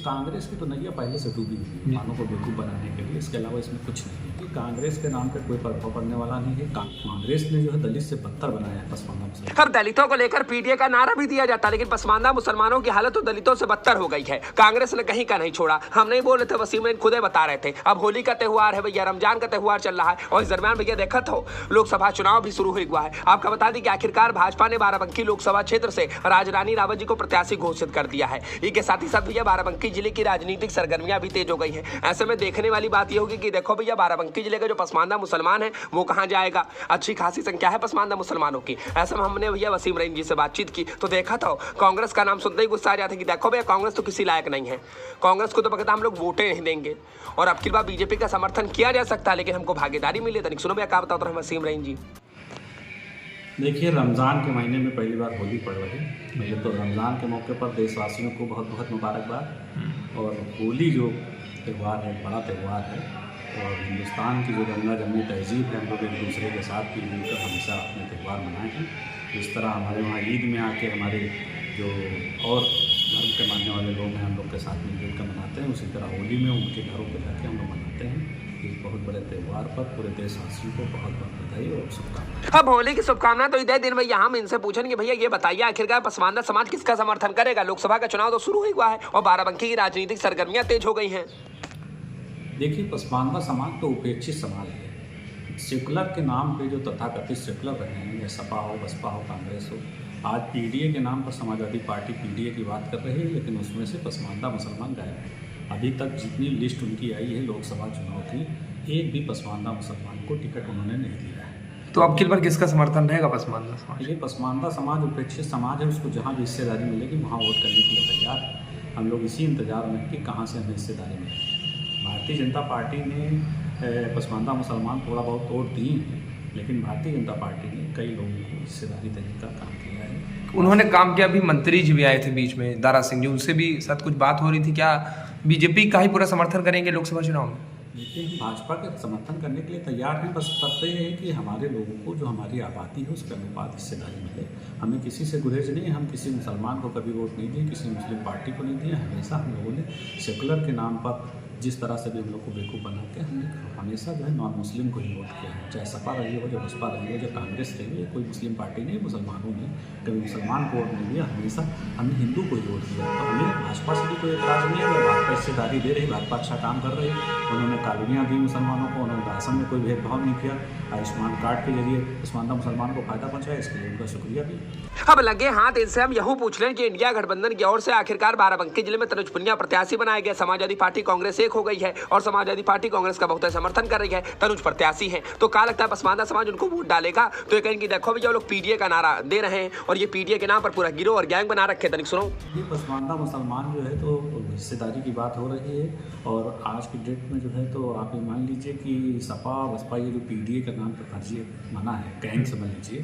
कांग्रेस की तो नैया पहले से डूबी हुई है मानों को बेवकूफ़ बनाने के लिए। इसके अलावा इसमें कुछ नहीं है कि कांग्रेस के नाम पे कोई प्रभाव पड़ने वाला नहीं है। कांग्रेस ने जो है दलित से बदतर बनाया है पसमानदा मुसलमान। अब दलितों को लेकर पीडीए का नारा भी दिया जाता, लेकिन पसमानदा मुसलमानों की हालत तो दलितों से बदतर हो गई है। कांग्रेस ने कहीं का नहीं छोड़ा। हम नहीं बोल रहे थे, वसीम रईन खुदे बता रहे थे। अब होली का त्योहार है भैया, रमजान का त्योहार चल रहा है, और इस दरमियान भैया देखा तो लोकसभा चुनाव भी शुरू हुआ है। आपका बता दें कि आखिरकार भाजपा ने बाराबंकी लोकसभा क्षेत्र से राजरानी रावत जी को प्रत्याशी घोषित कर दिया है। इसके साथ ही साथ भैया बाराबंकी जिले की राजनीतिक सरगर्मियां भी तेज हो गई हैं। ऐसे में देखने वाली बात यह होगी कि देखो भैया बाराबंकी जिले का जो पसमानदा मुसलमान है वो कहां जाएगा। अच्छी खासी संख्या है पसमानदा मुसलमानों की। ऐसे में हमने भैया वसीम रईन जी से बातचीत की तो देखा था कांग्रेस का नाम सुनते ही गुस्सा आ जाता है कि देखो भैया कांग्रेस तो किसी लायक नहीं है, कांग्रेस को तो बगैर हम लोग वोटें नहीं देंगे, और अब की बार बीजेपी का समर्थन किया जा सकता है लेकिन हमको भागीदारी मिले। तनिक सुनो भैया क्या बताओ तो वसीम रईन जी। देखिए, रमज़ान के महीने में पहली बार होली पड़ रही है। पहले तो रमज़ान के मौके पर देशवासियों को बहुत बहुत मुबारकबाद। और होली जो त्यौहार है बड़ा त्यौहार है, और हिंदुस्तान की जो गंगा जमनी तहजीब है, हम लोग एक दूसरे के साथ भी मिलकर हमेशा अपने त्यौहार मनाए हैं। जिस तरह हमारे वहाँ ईद में आके हमारे जो और धर्म के मानने वाले लोग हैं हम लोग के साथ मिलजुल कर मनाते हैं, उसी तरह होली में उनके घरों पर जाके हम लोग मनाते हैं। इस बहुत बड़े त्यौहार पर पूरे देशवासियों को बहुत बहुत बधाई और शुभकामनाएं। अब होली की शुभकामना तो इधर दिन भैया हम इनसे पूछेंगे भैया ये बताइए आखिरकार पसमानदा समाज किसका समर्थन करेगा। लोकसभा का चुनाव तो शुरू हुआ है और बाराबंकी की राजनीतिक सरगर्मियां तेज हो गई हैं। देखिए, पसमानदा समाज तो उपेक्षित समाज है। सेकुलर के नाम पे जो तथाकथित सेकुलर रहे हैं, या सपा हो, बसपा हो, कांग्रेस हो, आज पीडीए के नाम पर समाजवादी पार्टी पीडीए की बात कर रही है, लेकिन उसमें से पसमानदा मुसलमान गायब है। अभी तक जितनी लिस्ट उनकी आई है लोकसभा चुनाव की, एक भी पसमानदा मुसलमान को टिकट उन्होंने नहीं दिया है। तो अब की बार किसका समर्थन रहेगा पसमानदा समाज? ये पसमानदा समाज उपेक्षित समाज है, उसको जहाँ भी हिस्सेदारी मिलेगी वहाँ वोट करने के लिए तैयार है। हम लोग इसी इंतजार में कि कहाँ से हमें हिस्सेदारी मिले। भारतीय जनता पार्टी ने पसमानदा मुसलमान थोड़ा बहुत वोट दिए हैं, लेकिन भारतीय जनता पार्टी ने कई लोगों को हिस्सेदारी देने का काम किया है। उन्होंने काम किया। अभी मंत्री जी भी आए थे बीच में, दारा सिंह जी, उनसे भी साथ कुछ बात हो रही थी। क्या बीजेपी का ही पूरा समर्थन करेंगे लोकसभा चुनाव में? देखिए, हम भाजपा का समर्थन करने के लिए तैयार हैं, बस शर्त ये है कि हमारे लोगों को जो हमारी आबादी है उसके अनुपात हिस्सेदारी मिले। हमें किसी से गुरेज नहीं है, हम किसी मुसलमान को कभी वोट नहीं दिए, किसी मुस्लिम पार्टी को नहीं दिया। हमेशा हम लोगों ने सेकुलर के नाम पर जिस तरह से भी हम लोग को बेवकूफ़ बना के हमने हमेशा जो है नॉन मुस्लिम को ही वोट किया है। चाहे सपा रही हो, जो बसपा रही हो, जो कांग्रेस रही हो, कोई मुस्लिम पार्टी नहीं, मुसलमानों ने कभी मुसलमान को वोट नहीं दिया। हमेशा हमने हिंदू को ही वोट दिया। तो हमें भाजपा से भी कोई एतराज़ नहीं है। अगर भाजपा हिस्सेदारी दे रही, भाजपा अच्छा काम कर रही है, उन्होंने कॉलोनियाँ दी मुसलमानों को, उन्होंने राशन में कोई भेदभाव नहीं किया, आयुष्मान कार्ड के जरिए पसमानदा मुसलमान को फायदा पहुँचाया, इसके लिए उनका शुक्रिया भी। अब लगे हाथ इनसे हम यूं पूछ लें कि इंडिया गठबंधन की ओर से आखिरकार बाराबंकी जिले में तनुज पुनिया प्रत्याशी बनाया गया। समाजवादी पार्टी कांग्रेस एक हो गई है और समाजवादी पार्टी कांग्रेस का बहुत समर्थन कर रही है। तनुज प्रत्याशी है तो क्या लगता है पसमानदा समाज उनको वोट डालेगा? तो ये कहेंगे देखो भैया लोग पीडीए का नारा दे रहे हैं और ये पीडीए के नाम पर पूरा गिरोह और गैंग बना रखे। तनिक सुनो। ये पसमानदा मुसलमान जो है तो हिस्सेदारी की बात हो रही है, और आज की डेट में जो है तो आप ये मान लीजिए कि सपा बसपा ये जो पीडीए का नाम पर फर्जी माना है, गैंग समझ लीजिए,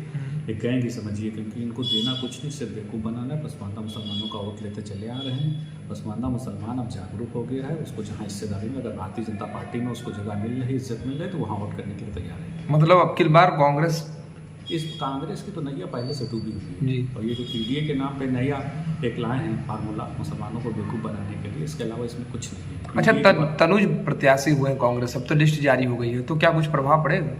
एक गैंग ही समझिए, क्योंकि इनको देना कुछ नहीं, सिर्फ बेवकूफ़ बनाना है। पसमानदा मुसलमानों का वोट लेते चले आ रहे हैं। पसमानदा मुसलमान अब जागरूक हो गया है, उसको जहाँ हिस्सेदारी में अगर भारतीय जनता पार्टी में उसको जगह मिल रही, इज्जत मिल रही, तो वहाँ वोट करने के लिए तैयार है। मतलब अब की बार कांग्रेस, इस कांग्रेस की तो नैया पहले से डूबी हुई है जी। और ये जो पीडीए के नाम पे नया एक लाए हैं फार्मूला मुसलमानों को बेवकूफ़ बनाने के लिए, इसके अलावा इसमें कुछ नहीं है। अच्छा, तनुज प्रत्याशी हुए हैं कांग्रेस, अब तो लिस्ट जारी हो गई है, तो क्या कुछ प्रभाव पड़ेगा?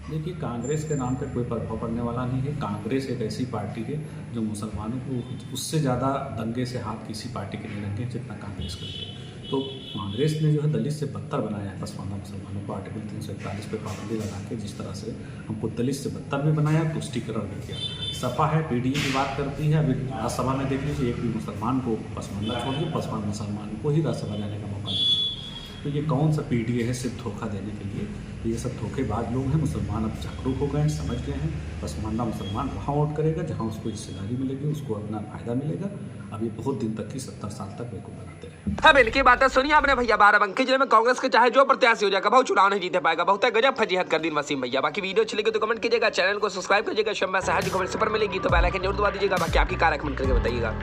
देखिए, कांग्रेस के नाम पे कोई प्रभाव पड़ने वाला नहीं है। कांग्रेस एक ऐसी पार्टी है जो मुसलमानों को उससे ज़्यादा दंगे से हाथ किसी पार्टी के नहीं रंगे जितना कांग्रेस करती है। तो कांग्रेस ने जो है दलित से बदतर बनाया है पसमानदा मुसलमानों को। आर्टिकल 341 पे पाबंदी लगा के जिस तरह से हमको दलित से बदतर भी बनाया, तुष्टिकरण भी किया। सपा है पीडीए की बात करती है, अभी राज्यसभा में देख लीजिए एक भी मुसलमान को पसमानदा छोड़ के पसमानदा मुसलमान को ही राज्यसभा जाने का मौका नहीं। तो ये कौन सा पीडीए है सिर्फ धोखा देने के लिए? ये सब धोखेबाज लोग हैं। मुसलमान अब जागरूक हो गए हैं, समझ गए हैं। पसमानदा मुसलमान वहाँ वोट करेगा जहाँ उसको हिस्सेदारी मिलेगी, उसको अपना फायदा मिलेगा। अब ये बहुत दिन तक की 70 साल तक बेवकूफ़ बनाते रहे। अब इनकी बातें सुनिए आपने भैया। बाराबंकी जिले में कांग्रेस के चाहे जो प्रत्याशी हो जाएगा बहुत चुनाव नहीं जीते पाएगा। बहुत गजब फजीहत कर दी वसीम भैया। बाकी वीडियो अच्छी लगी तो कमेंट कीजिएगा, चैनल को सब्सक्राइब कीजिएगा। शम्मा सहज कमेंट पर मिलेगी तो बेल आइकन जरूर दबा दीजिएगा। बाकी आपकी कार कमेंट करके बताइएगा।